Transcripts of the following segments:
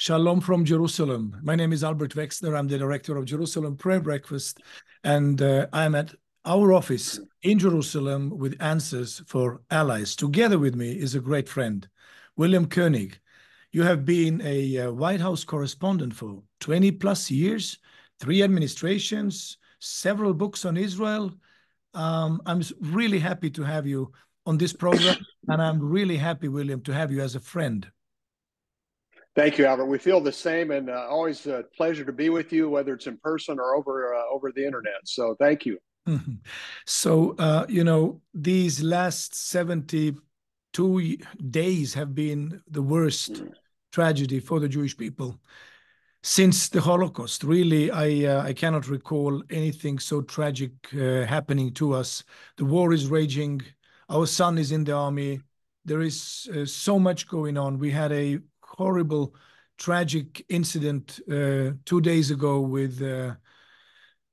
Shalom from Jerusalem. My name is Albert Wexner. I'm the director of Jerusalem Prayer Breakfast, and I'm at our office in Jerusalem with Answers for Allies. Together with me is a great friend, William Koenig. You have been a White House correspondent for 20 plus years, 3 administrations, several books on Israel. I'm really happy to have you on this program, and I'm really happy, William, to have you as a friend. Thank you, Albert. We feel the same, and always a pleasure to be with you, whether it's in person or over the internet. So thank you. So, these last 72 days have been the worst tragedy for the Jewish people since the Holocaust. Really, I cannot recall anything so tragic happening to us. The war is raging. Our son is in the army. There is so much going on. We had a horrible, tragic incident 2 days ago with our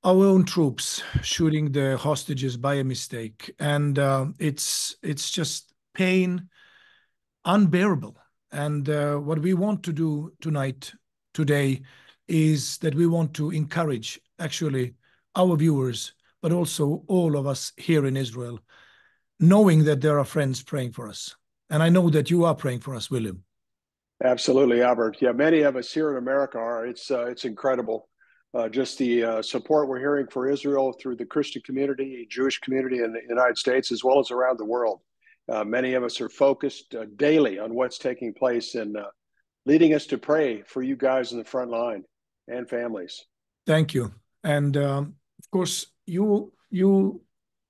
own troops shooting the hostages by a mistake, and it's just pain unbearable. And what we want to do today, is that we want to encourage actually our viewers, but also all of us here in Israel, knowing that there are friends praying for us. And I know that you are praying for us, William. Absolutely, Albert. Yeah, many of us here in America are. It's incredible. Just the support we're hearing for Israel through the Christian community, Jewish community in the United States, as well as around the world. Many of us are focused daily on what's taking place and leading us to pray for you guys in the front line and families. Thank you. And of course, you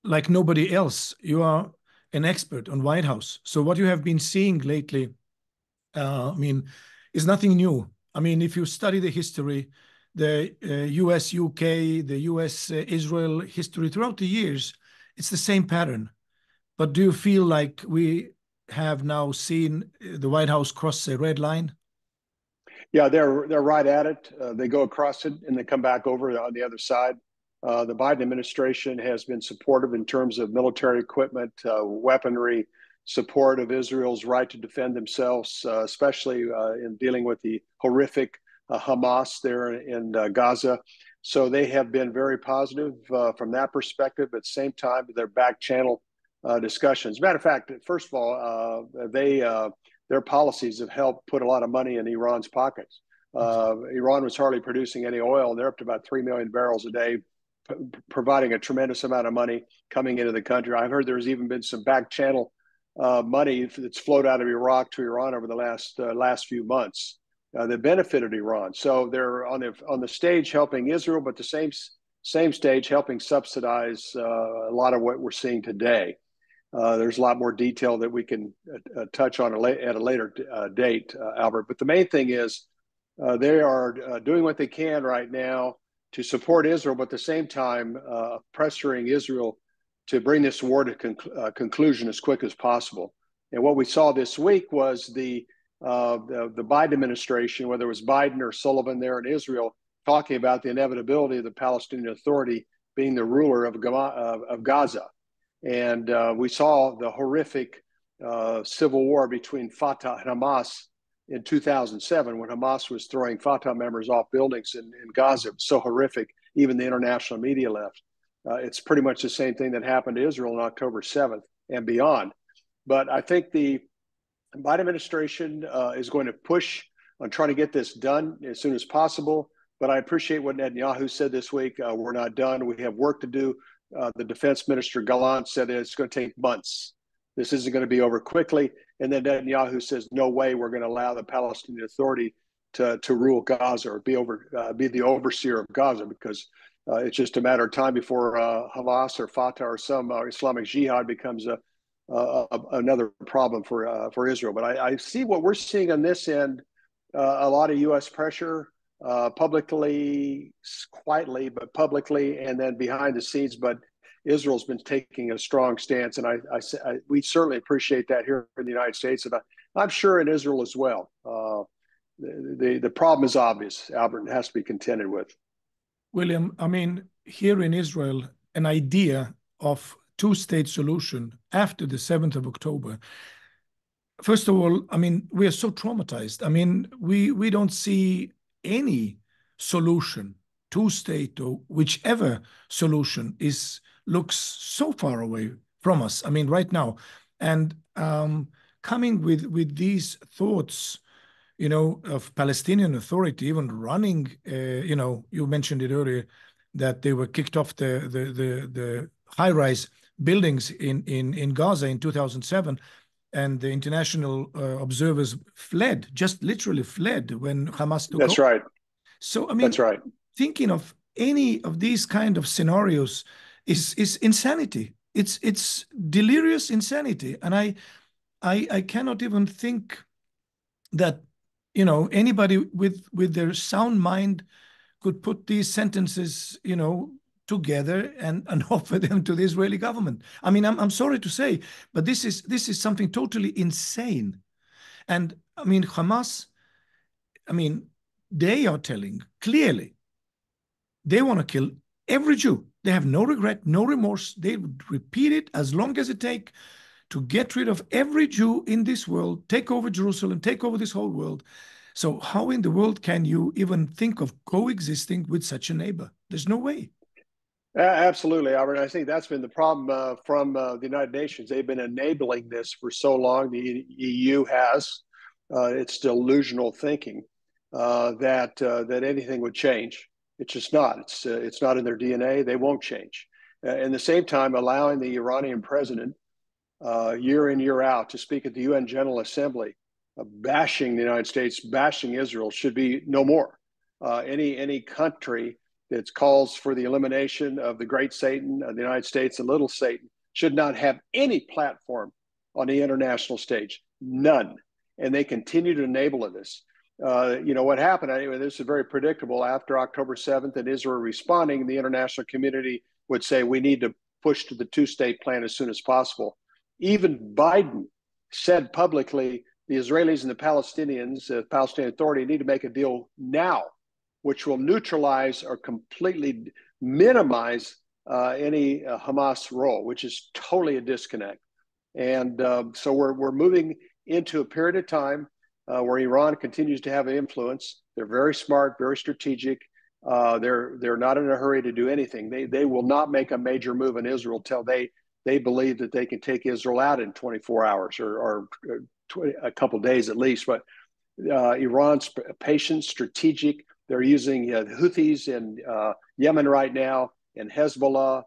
like nobody else, you are an expert on White House. So what you have been seeing lately, is nothing new. If you study the history, the US, UK, the US, Israel history throughout the years, it's the same pattern. But do you feel like we have now seen the White House cross a red line? Yeah, they're right at it. They go across it and they come back over on the other side. The Biden administration has been supportive in terms of military equipment, weaponry, support of Israel's right to defend themselves, especially in dealing with the horrific Hamas there in Gaza. So they have been very positive from that perspective. At the same time, their back channel discussions. Matter of fact, first of all, their policies have helped put a lot of money in Iran's pockets. Iran was hardly producing any oil, and they're up to about 3 million barrels a day, providing a tremendous amount of money coming into the country. I've heard there's even been some back channel money that's flowed out of Iraq to Iran over the last few months that benefited Iran. So they're on the stage helping Israel, but the same stage helping subsidize a lot of what we're seeing today. There's a lot more detail that we can touch on at a later date, Albert. But the main thing is they are doing what they can right now to support Israel, but at the same time pressuring Israel to bring this war to conclusion as quick as possible. And what we saw this week was the Biden administration, whether it was Biden or Sullivan there in Israel, talking about the inevitability of the Palestinian Authority being the ruler of Gaza. And we saw the horrific civil war between Fatah and Hamas in 2007, when Hamas was throwing Fatah members off buildings in Gaza. It was so horrific, even the international media left. It's pretty much the same thing that happened to Israel on October 7th and beyond. But I think the Biden administration is going to push on trying to get this done as soon as possible. But I appreciate what Netanyahu said this week. We're not done. We have work to do. The defense minister Gallant said it's going to take months. This isn't going to be over quickly. And then Netanyahu says, no way we're going to allow the Palestinian Authority to rule Gaza or be the overseer of Gaza, because it's just a matter of time before Hamas or Fatah or some Islamic Jihad becomes another problem for Israel. But I see what we're seeing on this end, a lot of U.S. pressure, publicly, quietly, but publicly, and then behind the scenes. But Israel's been taking a strong stance, and we certainly appreciate that here in the United States, and I'm sure in Israel as well. The problem is obvious, Albert, and has to be contended with. William, here in Israel, an idea of two-state solution after the 7th of October first of all, I mean, we are so traumatized. I mean, we don't see any solution, two-state or whichever solution is looks so far away from us. I mean, right now, and coming with these thoughts, of Palestinian Authority even running, you mentioned it earlier that they were kicked off the high-rise buildings in Gaza in 2007, and the international observers fled, just literally fled when Hamas took That's over. right. So, I mean, That's right. thinking of any of these kind of scenarios is insanity. It's delirious insanity, and I cannot even think that anybody with their sound mind could put these sentences together and offer them to the Israeli government. I mean, I'm sorry to say, but this is something totally insane. And I mean, Hamas, I mean, they are telling clearly they want to kill every Jew. They have no regret, no remorse. They would repeat it as long as it takes to get rid of every Jew in this world, take over Jerusalem, take over this whole world. So how in the world can you even think of coexisting with such a neighbor? There's no way. Absolutely, Albert. I think that's been the problem from the United Nations. They've been enabling this for so long. The EU has. It's delusional thinking that anything would change. It's just not. It's not in their DNA. They won't change. At the same time, allowing the Iranian president year in, year out to speak at the UN General Assembly, bashing the United States, bashing Israel should be no more. Any country that calls for the elimination of the great Satan, of the United States, and little Satan, should not have any platform on the international stage. None. And they continue to enable this. What happened, anyway, this is very predictable. After October 7th and Israel responding, the international community would say we need to push to the two-state plan as soon as possible. Even Biden said publicly the Israelis and the Palestinians, the Palestinian Authority, need to make a deal now, which will neutralize or completely minimize any Hamas role, which is totally a disconnect. And so we're moving into a period of time where Iran continues to have an influence. They're very smart, very strategic. They're not in a hurry to do anything. They will not make a major move in Israel till they believe that they can take Israel out in 24 hours or a couple of days at least. But Iran's patient, strategic. They're using the Houthis in Yemen right now, and Hezbollah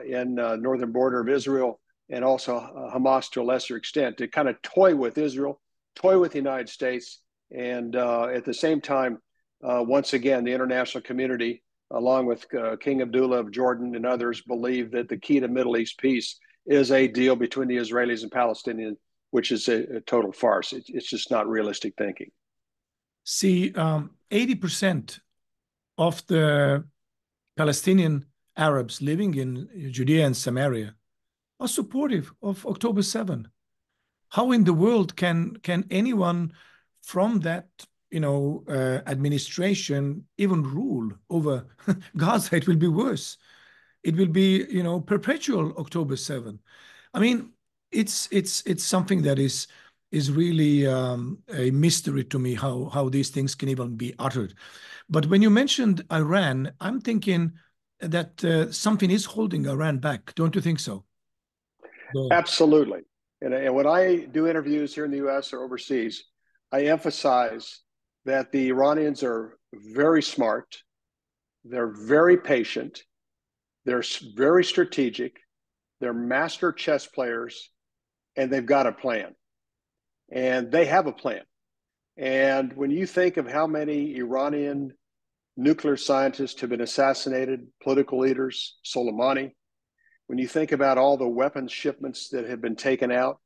in northern border of Israel, and also Hamas to a lesser extent, to kind of toy with Israel, toy with the United States, and at the same time, once again, the international community, along with King Abdullah of Jordan and others, believe that the key to Middle East peace is a deal between the Israelis and Palestinians, which is a total farce. It's just not realistic thinking. See, 80% of the Palestinian Arabs living in Judea and Samaria are supportive of October 7. How in the world can anyone from that administration even rule over Gaza? It will be worse. It will be perpetual October 7. I mean, it's something that is really a mystery to me how these things can even be uttered. But when you mentioned Iran, I'm thinking that something is holding Iran back. Don't you think so? Absolutely. And when I do interviews here in the US or overseas, I emphasize that the Iranians are very smart, they're very patient, they're very strategic, they're master chess players, and they've got a plan. And they have a plan. And when you think of how many Iranian nuclear scientists have been assassinated, political leaders, Soleimani, when you think about all the weapons shipments that have been taken out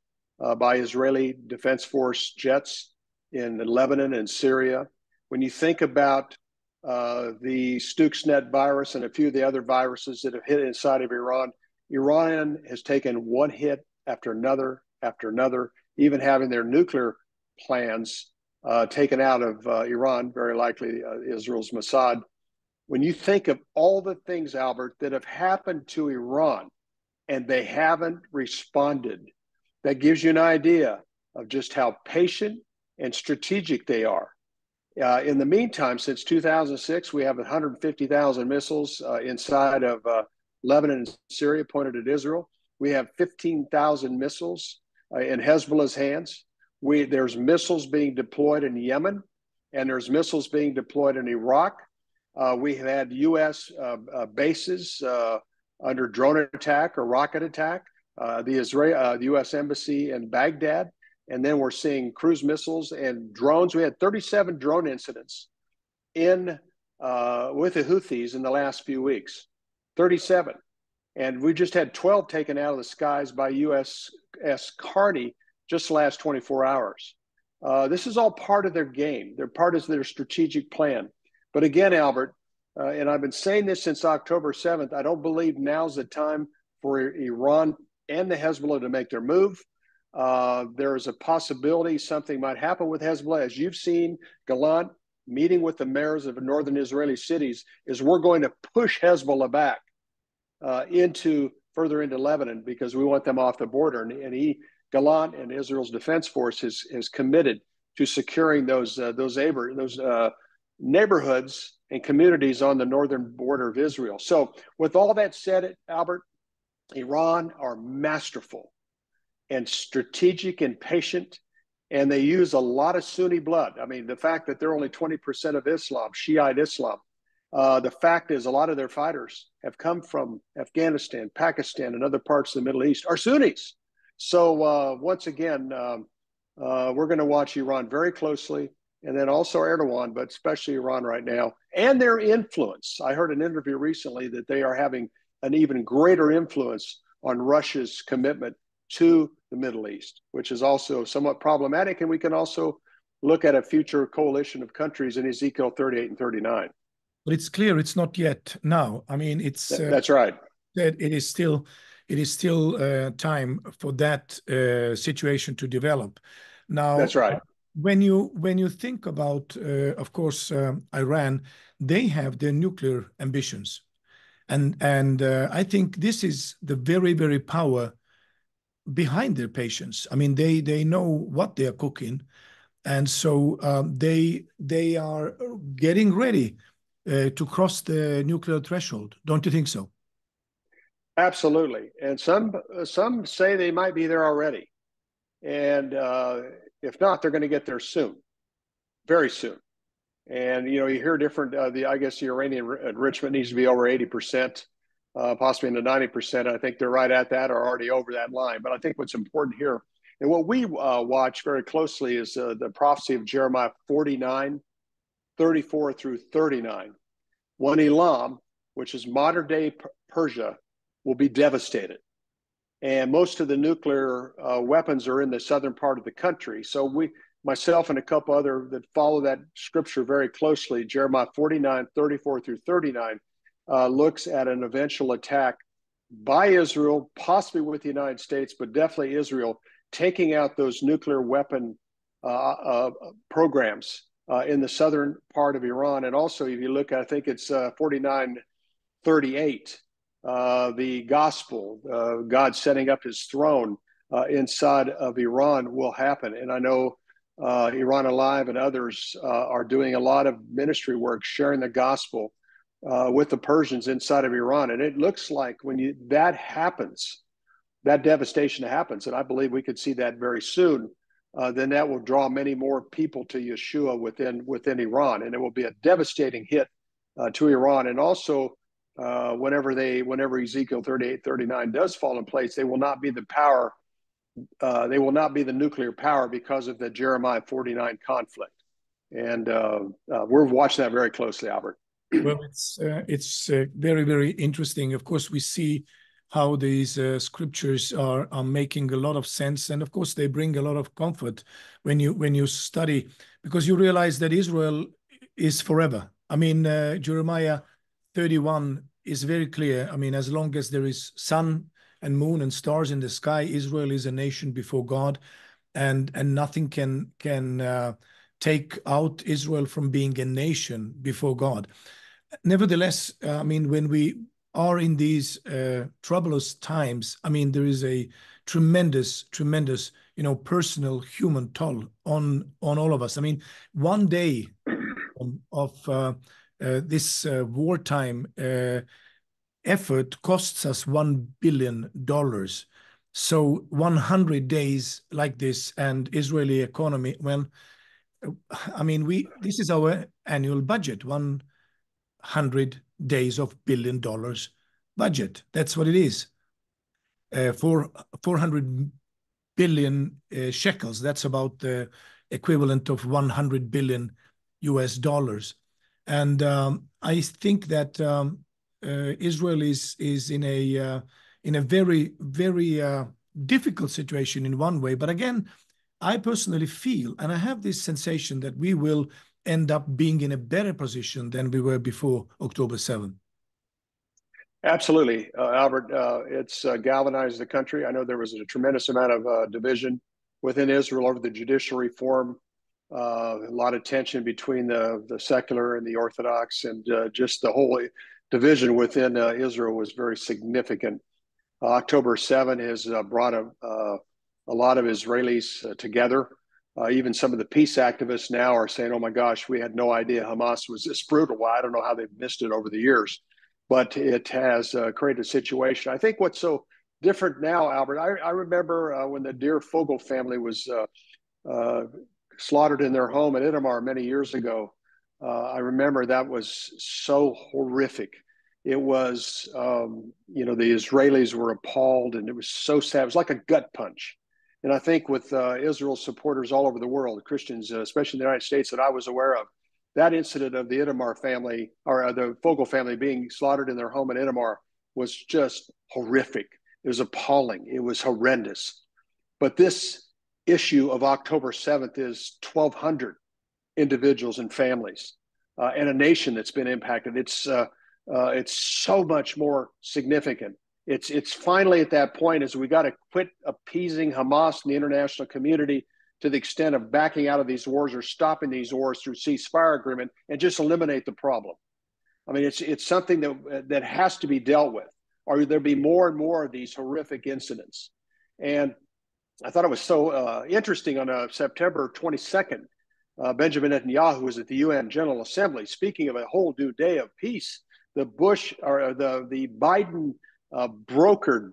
by Israeli Defense Force jets in Lebanon and Syria, when you think about the Stuxnet virus and a few of the other viruses that have hit inside of Iran, Iran has taken one hit after another, even having their nuclear plans taken out of Iran, very likely Israel's Mossad. When you think of all the things, Albert, that have happened to Iran and they haven't responded, that gives you an idea of just how patient and strategic they are. In the meantime, since 2006, we have 150,000 missiles inside of Lebanon and Syria pointed at Israel. We have 15,000 missiles in Hezbollah's hands. There's missiles being deployed in Yemen, and there's missiles being deployed in Iraq. We have had U.S. bases under drone attack or rocket attack. The U.S. Embassy in Baghdad. And then we're seeing cruise missiles and drones. We had 37 drone incidents with the Houthis in the last few weeks. 37. And we just had 12 taken out of the skies by USS Carney just the last 24 hours. This is all part of their game. They're part of their strategic plan. But again, Albert, and I've been saying this since October 7th, I don't believe now's the time for Iran and the Hezbollah to make their move. There is a possibility something might happen with Hezbollah. As you've seen, Gallant meeting with the mayors of northern Israeli cities is we're going to push Hezbollah back further into Lebanon because we want them off the border. And Gallant and Israel's Defense Force is committed to securing those neighborhoods and communities on the northern border of Israel. So with all that said, Albert, Iran are masterful and strategic and patient, and they use a lot of Sunni blood. I mean, the fact that they're only 20% of Islam, Shiite Islam, the fact is a lot of their fighters have come from Afghanistan, Pakistan, and other parts of the Middle East are Sunnis. So once again, we're going to watch Iran very closely, and then also Erdogan, but especially Iran right now, and their influence. I heard an interview recently that they are having an even greater influence on Russia's commitment to the Middle East, which is also somewhat problematic. And we can also look at a future coalition of countries in Ezekiel 38 and 39. But it's clear it's not yet now. I mean, that's right. It is still time for that situation to develop. Now, that's right. When you think about, of course, Iran, they have their nuclear ambitions, and I think this is the very, very power behind their patience. I mean, they know what they are cooking, and so they are getting ready to cross the nuclear threshold. Don't you think so? Absolutely. And some say they might be there already, and if not, they're going to get there soon, very soon. And you hear different. I guess the uranium enrichment needs to be over 80%. Possibly into 90%. I think they're right at that or already over that line. But I think what's important here, and what we watch very closely is the prophecy of Jeremiah 49, 34 through 39. When Elam, which is modern day Persia, will be devastated. And most of the nuclear weapons are in the southern part of the country. So myself and a couple other that follow that scripture very closely, Jeremiah 49, 34 through 39, looks at an eventual attack by Israel, possibly with the United States, but definitely Israel, taking out those nuclear weapon programs in the southern part of Iran. And also, if you look, I think it's 49:38, the gospel, God setting up his throne inside of Iran will happen. And I know Iran Alive and others are doing a lot of ministry work, sharing the gospel with the Persians inside of Iran. And it looks like when that happens, that devastation happens, and I believe we could see that very soon, then that will draw many more people to Yeshua within Iran. And it will be a devastating hit to Iran. And also, whenever Ezekiel 38, 39 does fall in place, they will not be the power. They will not be the nuclear power because of the Jeremiah 49 conflict. And we're watching that very closely, Albert. Well, it's very, very interesting. Of course, we see how these scriptures are making a lot of sense, and of course, they bring a lot of comfort when you study, because you realize that Israel is forever. I mean, Jeremiah 31 is very clear. I mean, as long as there is sun and moon and stars in the sky, Israel is a nation before God, and nothing can take out Israel from being a nation before God. Nevertheless, I mean, when we are in these troublous times, I mean, there is a tremendous, personal human toll on all of us. I mean, one day of this wartime effort costs us $1 billion. So 100 days like this and Israeli economy, well, I mean, this is our annual budget, 100 days of $1 billion budget. That's what it is. For 400 billion shekels, that's about the equivalent of 100 billion US dollars. And I think that Israel is in a very, very difficult situation in one way. But again, I personally feel, and I have this sensation that we will end up being in a better position than we were before October 7th. Absolutely, Albert. It's galvanized the country. I know there was a tremendous amount of division within Israel over the judicial reform, a lot of tension between the secular and the Orthodox, and just the whole division within Israel was very significant. October 7 has brought a lot of Israelis together. Even some of the peace activists now are saying, oh my gosh, we had no idea Hamas was this brutal. Well, I don't know how they've missed it over the years, but it has created a situation. I think what's so different now, Albert, I remember when the Dear Fogel family was slaughtered in their home in Itamar many years ago. I remember that was so horrific. It was, the Israelis were appalled, and it was so sad. It was like a gut punch. And I think with Israel's supporters all over the world, Christians, especially in the United States that I was aware of, that incident of the Itamar family, or the Fogel family being slaughtered in their home in Itamar, was just horrific. It was appalling. It was horrendous. But this issue of October 7th is 1,200 individuals and families and a nation that's been impacted. It's so much more significant. It's finally at that point as we got to quit appeasing Hamas and the international community to the extent of backing out of these wars or stopping these wars through ceasefire agreement and just eliminate the problem. I mean, it's something that has to be dealt with, or there'll be more and more of these horrific incidents. And I thought it was so interesting on September 22nd, Benjamin Netanyahu was at the UN General Assembly speaking of a whole new day of peace. The Biden brokered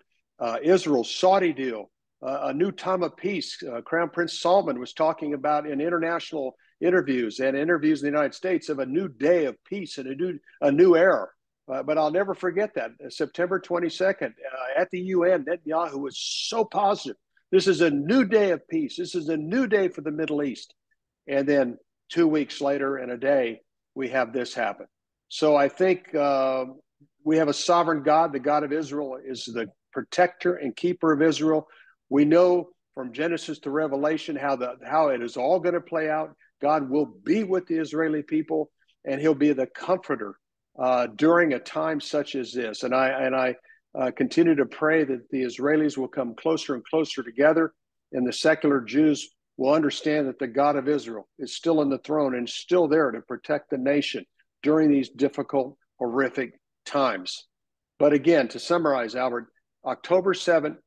Israel-Saudi deal, a new time of peace. Crown Prince Salman was talking about in international interviews and interviews in the United States of a new day of peace and a new era. But I'll never forget that. September 22nd, at the UN, Netanyahu was so positive. This is a new day of peace. This is a new day for the Middle East. And then 2 weeks later in a day, we have this happen. So I think we have a sovereign God. The God of Israel is the protector and keeper of Israel. We know from Genesis to Revelation how it is all going to play out. God will be with the Israeli people, and he'll be the comforter during a time such as this. And I continue to pray that the Israelis will come closer and closer together, and the secular Jews will understand that the God of Israel is still on the throne and still there to protect the nation during these difficult, horrific times. But again, to summarize, Albert, October 7th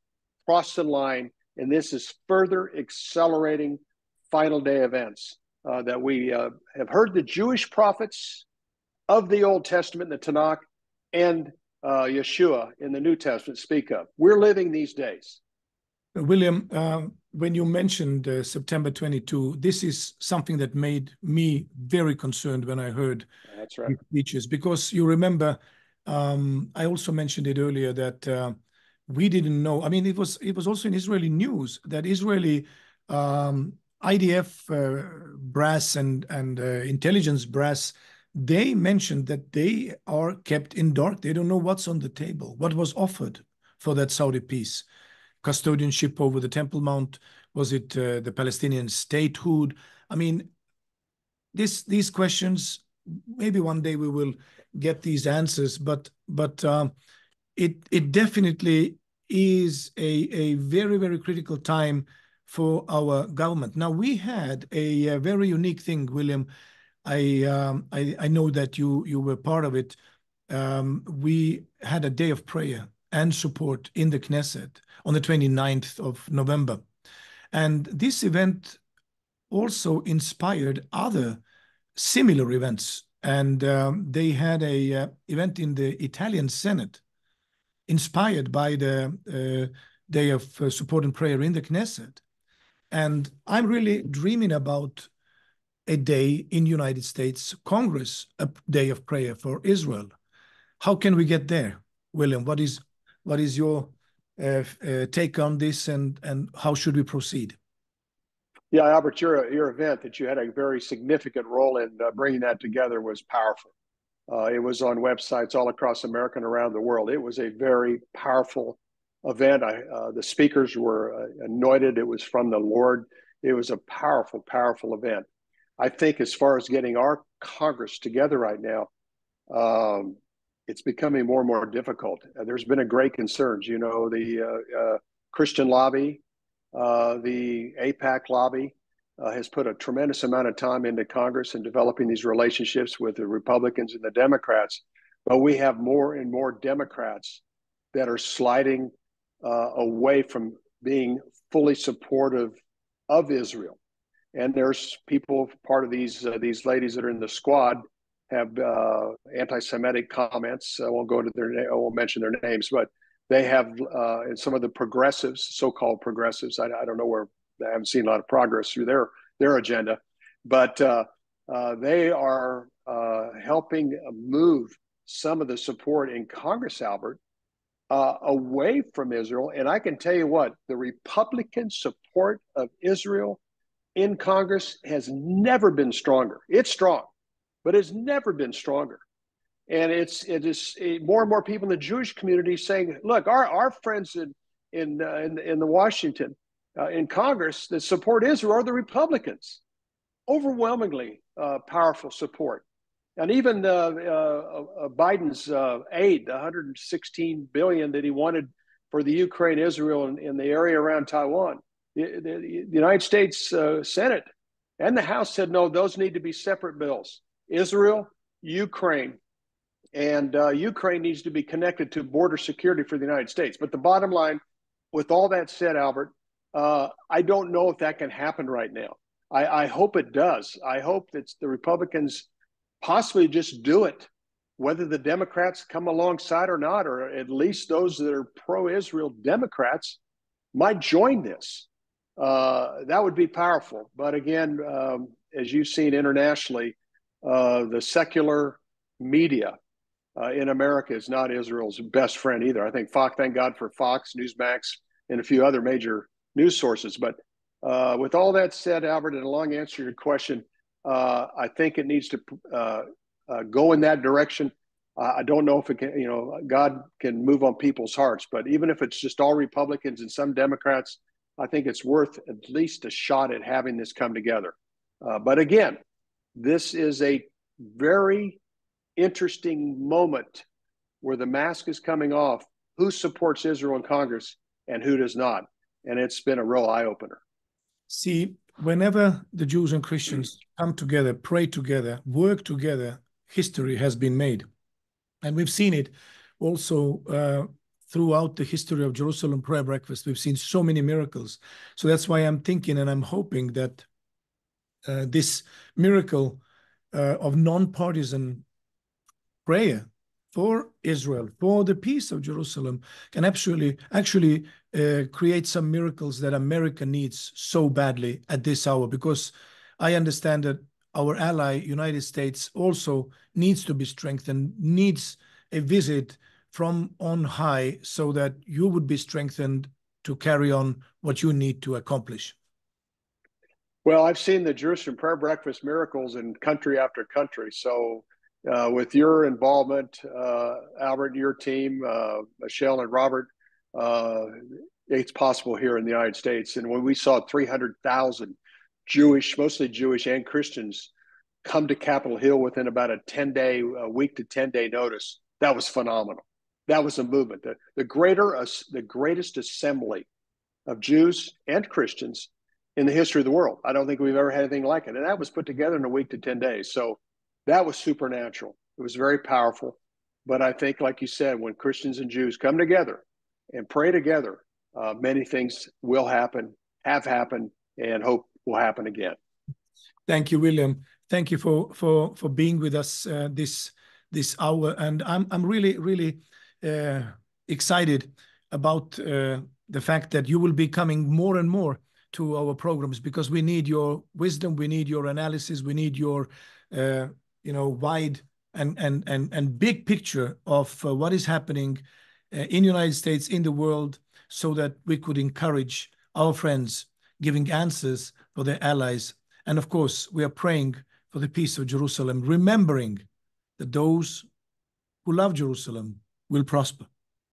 crossed the line, and this is further accelerating final day events that we have heard the Jewish prophets of the Old Testament, the Tanakh, and Yeshua in the New Testament speak of. We're living these days. William, when you mentioned September 22, this is something that made me very concerned when I heard That's right. these speeches, because you remember, I also mentioned it earlier that we didn't know. I mean, it was also in Israeli news that Israeli IDF brass and intelligence brass, they mentioned that they are kept in dark. They don't know what's on the table, what was offered for that Saudi peace. Custodianship over the Temple Mount? Was it the Palestinian statehood? I mean, these questions, maybe one day we will get these answers, but it definitely is a very, very critical time for our government. Now, we had a very unique thing, William. I know that you were part of it. We had a day of prayer and support in the Knesset on the 29th of November. And this event also inspired other similar events. And they had a event in the Italian Senate inspired by the Day of Support and Prayer in the Knesset. And I'm really dreaming about a day in United States Congress, a day of prayer for Israel. How can we get there, William? What is your take on this, and how should we proceed? Yeah, Albert, your event that you had a very significant role in bringing that together was powerful. It was on websites all across America and around the world. It was a very powerful event. The speakers were anointed. It was from the Lord. It was a powerful, powerful event. I think as far as getting our Congress together right now, it's becoming more and more difficult. There's been a great concerns. You know, the Christian lobby, the APAC lobby has put a tremendous amount of time into Congress and developing these relationships with the Republicans and the Democrats. But we have more and more Democrats that are sliding away from being fully supportive of Israel. And there's people, part of these ladies that are in the squad, have anti-Semitic comments. I won't go to I won't mention their names, but they have, and some of the progressives, so-called progressives, I don't know where, I haven't seen a lot of progress through their agenda, but they are helping move some of the support in Congress, Albert, away from Israel. And I can tell you what, the Republican support of Israel in Congress has never been stronger. It's strong, but it's never been stronger. And it is more and more people in the Jewish community saying, "Look, our friends in the Washington, in Congress that support Israel are the Republicans, overwhelmingly powerful support." And even Biden's aid, the $116 billion that he wanted for the Ukraine, Israel, and the area around Taiwan, the United States Senate and the House said, no, those need to be separate bills. Israel, Ukraine, and Ukraine needs to be connected to border security for the United States. But the bottom line, with all that said, Albert, I don't know if that can happen right now. I hope it does. I hope that the Republicans possibly just do it, whether the Democrats come alongside or not, or at least those that are pro-Israel Democrats might join this. That would be powerful. But again, as you've seen internationally, the secular media in America is not Israel's best friend either. I think thank God for Fox, Newsmax, and a few other major news sources. But with all that said, Albert, and a long answer to your question, I think it needs to go in that direction. I don't know if it can, God can move on people's hearts, but even if it's just all Republicans and some Democrats, I think it's worth at least a shot at having this come together. But again, this is a very interesting moment where the mask is coming off, who supports Israel in Congress and who does not. And it's been a real eye-opener. See, whenever the Jews and Christians come together, pray together, work together, history has been made. And we've seen it also throughout the history of Jerusalem Prayer Breakfast. We've seen so many miracles. So that's why I'm thinking and I'm hoping that this miracle of non-partisan prayer for Israel, for the peace of Jerusalem, can actually create some miracles that America needs so badly at this hour, because I understand that our ally, United States, also needs to be strengthened, needs a visit from on high so that you would be strengthened to carry on what you need to accomplish. Well, I've seen the Jerusalem Prayer Breakfast miracles in country after country. So with your involvement, Albert, your team, Michelle and Robert, it's possible here in the United States. And when we saw 300,000 Jewish, mostly Jewish and Christians, come to Capitol Hill within about a week to 10-day notice, that was phenomenal. That was a movement. The greatest assembly of Jews and Christians in the history of the world. I don't think we've ever had anything like it. And that was put together in a week to 10 days. So that was supernatural. It was very powerful. But I think, like you said, when Christians and Jews come together and pray together, many things will happen have happened and hope will happen again. Thank you, William. Thank you for being with us this hour, and I'm really excited about the fact that you will be coming more and more to our programs, because we need your wisdom, we need your analysis, we need your wide and big picture of what is happening in the United States, in the world, so that we could encourage our friends giving answers for their allies. And of course, we are praying for the peace of Jerusalem, remembering that those who love Jerusalem will prosper.